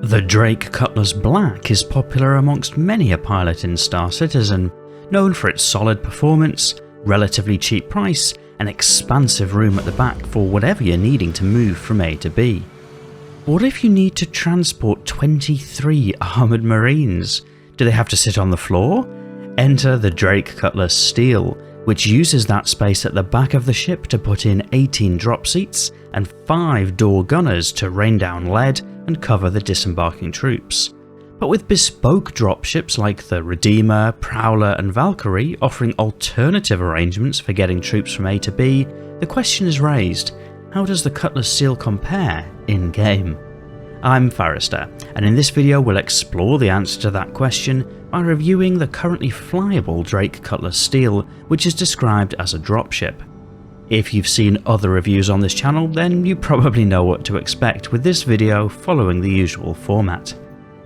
The Drake Cutlass Black is popular amongst many a pilot in Star Citizen, known for its solid performance, relatively cheap price, and expansive room at the back for whatever you're needing to move from A to B. What if you need to transport 23 armoured marines? Do they have to sit on the floor? Enter the Drake Cutlass Steel, which uses that space at the back of the ship to put in 18 drop seats and 5 door gunners to rain down lead and cover the disembarking troops. But with bespoke dropships like the Redeemer, Prowler and Valkyrie offering alternative arrangements for getting troops from A to B, the question is raised, how does the Cutlass Steel compare in-game? I'm Forrester, and in this video we'll explore the answer to that question by reviewing the currently flyable Drake Cutlass Steel, which is described as a dropship. If you've seen other reviews on this channel, then you probably know what to expect with this video following the usual format.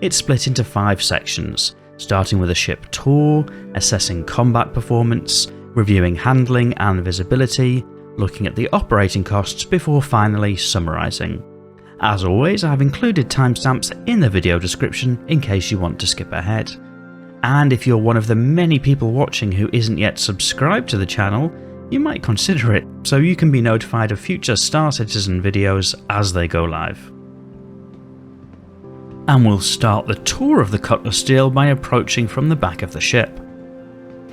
It's split into 5 sections, starting with a ship tour, assessing combat performance, reviewing handling and visibility, looking at the operating costs before finally summarising. As always, I've included timestamps in the video description in case you want to skip ahead. And if you're one of the many people watching who isn't yet subscribed to the channel, you might consider it so you can be notified of future Star Citizen videos as they go live. And we'll start the tour of the Cutlass Steel by approaching from the back of the ship.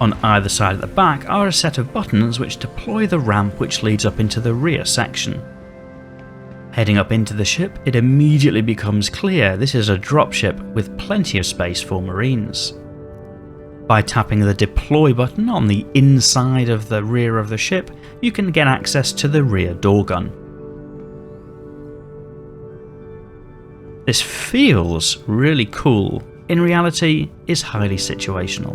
On either side of the back are a set of buttons which deploy the ramp which leads up into the rear section. Heading up into the ship, it immediately becomes clear this is a dropship with plenty of space for marines. By tapping the deploy button on the inside of the rear of the ship, you can get access to the rear door gun. This feels really cool, in reality is highly situational.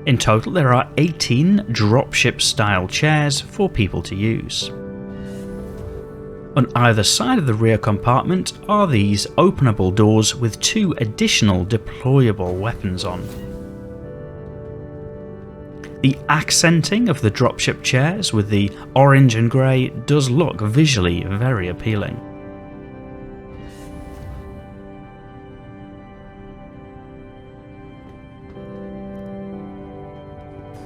In total there are 18 dropship style chairs for people to use. On either side of the rear compartment are these openable doors with 2 additional deployable weapons on. The accenting of the dropship chairs with the orange and grey does look visually very appealing.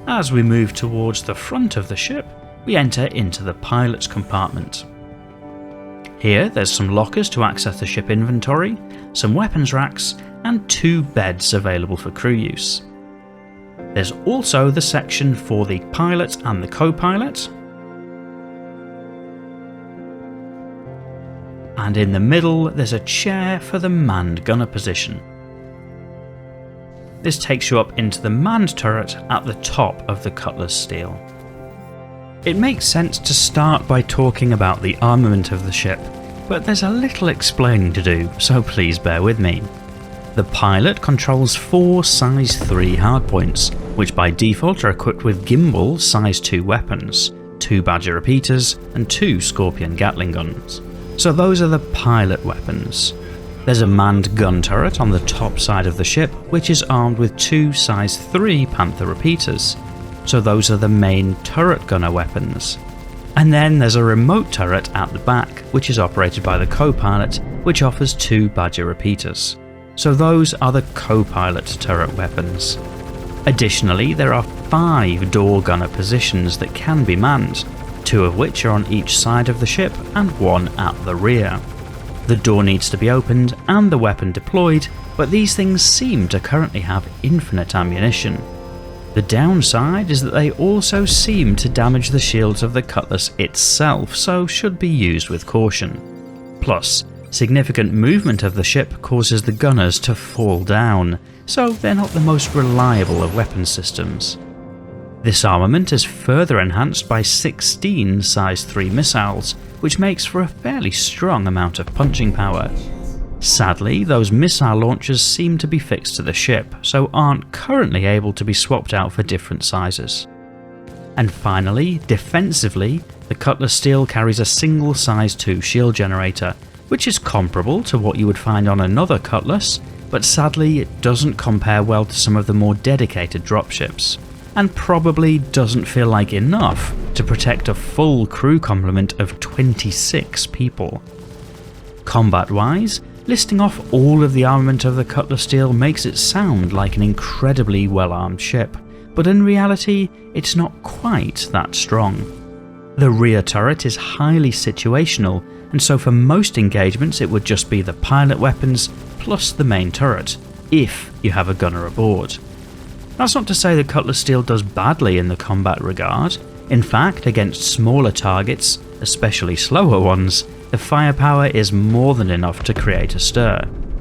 As we move towards the front of the ship, we enter into the pilot's compartment. Here there's some lockers to access the ship inventory, some weapons racks, and 2 beds available for crew use. There's also the section for the pilot and the co-pilot, and in the middle there's a chair for the manned gunner position. This takes you up into the manned turret at the top of the Cutlass Steel. It makes sense to start by talking about the armament of the ship, but there's a little explaining to do, so please bear with me. The pilot controls 4 size 3 hardpoints, which by default are equipped with gimbal size 2 weapons, 2 Badger repeaters and 2 Scorpion Gatling guns. So those are the pilot weapons. There's a manned gun turret on the top side of the ship, which is armed with 2 size 3 Panther repeaters. So those are the main turret gunner weapons. And then there's a remote turret at the back, which is operated by the co-pilot, which offers 2 Badger repeaters. So those are the co-pilot turret weapons. Additionally, there are 5 door gunner positions that can be manned, 2 of which are on each side of the ship and 1 at the rear. The door needs to be opened and the weapon deployed, but these things seem to currently have infinite ammunition. The downside is that they also seem to damage the shields of the Cutlass itself, so should be used with caution. Plus, significant movement of the ship causes the gunners to fall down, so they're not the most reliable of weapon systems. This armament is further enhanced by 16 size 3 missiles, which makes for a fairly strong amount of punching power. Sadly, those missile launchers seem to be fixed to the ship, so aren't currently able to be swapped out for different sizes. And finally, defensively, the Cutlass Steel carries a single size 2 shield generator, which is comparable to what you would find on another Cutlass, but sadly it doesn't compare well to some of the more dedicated dropships, and probably doesn't feel like enough to protect a full crew complement of 26 people. Combat-wise, listing off all of the armament of the Cutlass Steel makes it sound like an incredibly well-armed ship, but in reality it's not quite that strong. The rear turret is highly situational, and so for most engagements it would just be the pilot weapons plus the main turret, if you have a gunner aboard. That's not to say the Cutlass Steel does badly in the combat regard. In fact, against smaller targets, especially slower ones, the firepower is more than enough to create a stir.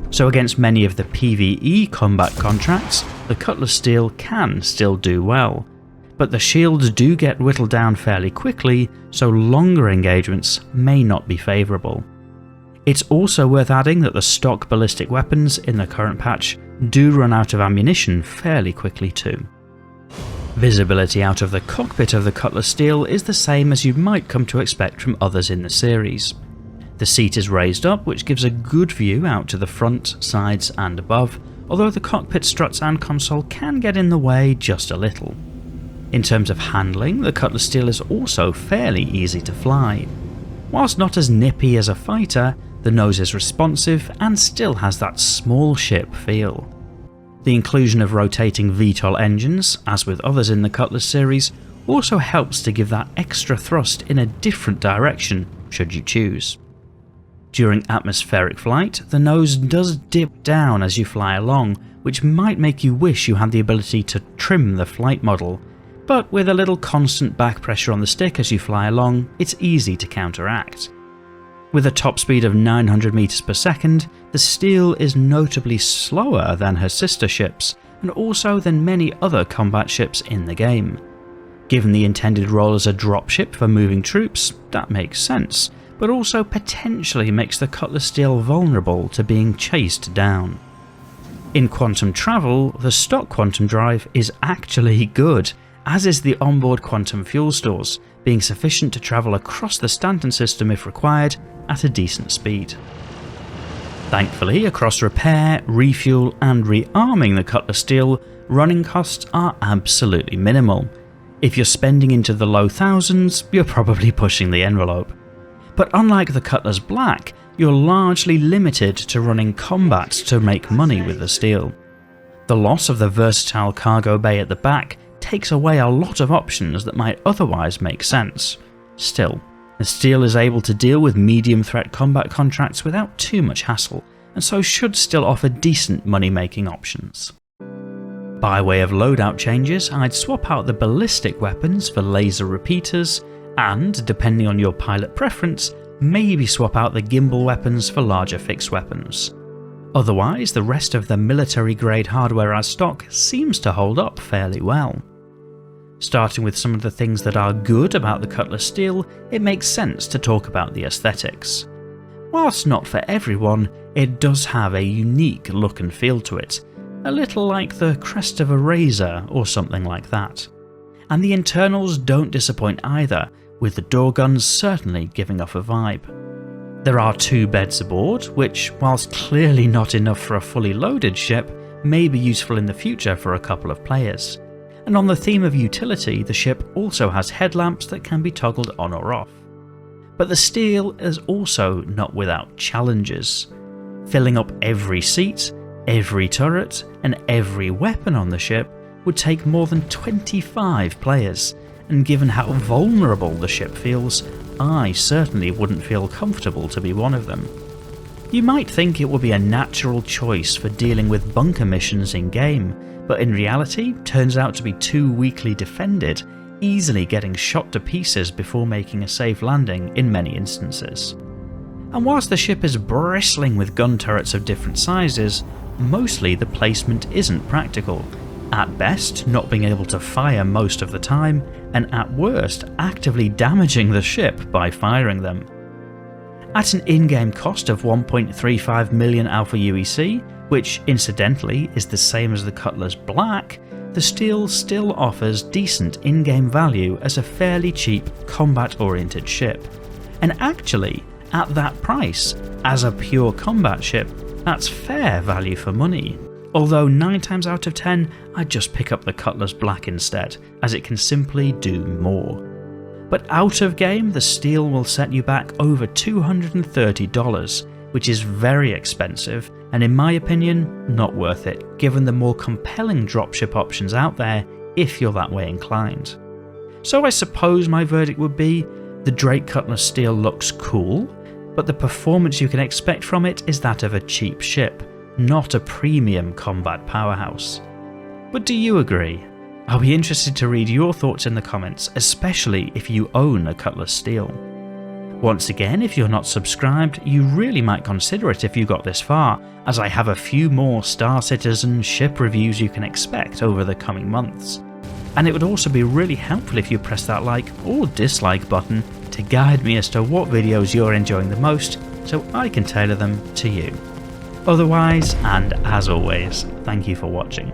So against many of the PvE combat contracts, the Cutlass Steel can still do well. But the shields do get whittled down fairly quickly, so longer engagements may not be favourable. It's also worth adding that the stock ballistic weapons in the current patch do run out of ammunition fairly quickly too. Visibility out of the cockpit of the Cutlass Steel is the same as you might come to expect from others in the series. The seat is raised up, which gives a good view out to the front, sides and above, although the cockpit struts and console can get in the way just a little. In terms of handling, the Cutlass Steel is also fairly easy to fly. Whilst not as nippy as a fighter, the nose is responsive and still has that small ship feel. The inclusion of rotating VTOL engines, as with others in the Cutlass series, also helps to give that extra thrust in a different direction should you choose. During atmospheric flight, the nose does dip down as you fly along, which might make you wish you had the ability to trim the flight model, but with a little constant back pressure on the stick as you fly along, it's easy to counteract. With a top speed of 900 meters per second, the Steel is notably slower than her sister ships, and also than many other combat ships in the game. Given the intended role as a dropship for moving troops, that makes sense, but also potentially makes the Cutlass Steel vulnerable to being chased down. In quantum travel, the stock quantum drive is actually good, as is the onboard quantum fuel stores, being sufficient to travel across the Stanton system if required at a decent speed. Thankfully, across repair, refuel and rearming the Cutlass Steel, running costs are absolutely minimal. If you're spending into the low thousands, you're probably pushing the envelope. But unlike the Cutlass Black, you're largely limited to running combat to make money with the Steel. The loss of the versatile cargo bay at the back takes away a lot of options that might otherwise make sense. Still, the Steel is able to deal with medium threat combat contracts without too much hassle, and so should still offer decent money-making options. By way of loadout changes, I'd swap out the ballistic weapons for laser repeaters, and, depending on your pilot preference, maybe swap out the gimbal weapons for larger fixed weapons. Otherwise, the rest of the military-grade hardware as stock seems to hold up fairly well. Starting with some of the things that are good about the Cutlass Steel, it makes sense to talk about the aesthetics. Whilst not for everyone, it does have a unique look and feel to it, a little like the crest of a razor or something like that. And the internals don't disappoint either, with the door guns certainly giving off a vibe. There are 2 beds aboard, which, whilst clearly not enough for a fully loaded ship, may be useful in the future for a couple of players. And on the theme of utility, the ship also has headlamps that can be toggled on or off. But the Steel is also not without challenges. Filling up every seat, every turret, and every weapon on the ship would take more than 25 players, and given how vulnerable the ship feels, I certainly wouldn't feel comfortable to be one of them. You might think it would be a natural choice for dealing with bunker missions in-game, but in reality turns out to be too weakly defended, easily getting shot to pieces before making a safe landing in many instances. And whilst the ship is bristling with gun turrets of different sizes, mostly the placement isn't practical, at best not being able to fire most of the time, and at worst actively damaging the ship by firing them. At an in-game cost of 1.35 million Alpha UEC, which incidentally is the same as the Cutlass Black, the Steel still offers decent in-game value as a fairly cheap combat-oriented ship. And actually, at that price, as a pure combat ship, that's fair value for money. Although 9 times out of 10, I'd just pick up the Cutlass Black instead, as it can simply do more. But out of game, the Steel will set you back over $230, which is very expensive and in my opinion not worth it given the more compelling dropship options out there if you're that way inclined. So I suppose my verdict would be the Drake Cutlass Steel looks cool, but the performance you can expect from it is that of a cheap ship, not a premium combat powerhouse. But do you agree? I'll be interested to read your thoughts in the comments, especially if you own a Cutlass Steel. Once again, if you're not subscribed, you really might consider it if you got this far, as I have a few more Star Citizen ship reviews you can expect over the coming months. And it would also be really helpful if you press that like or dislike button to guide me as to what videos you're enjoying the most so I can tailor them to you. Otherwise, and as always, thank you for watching.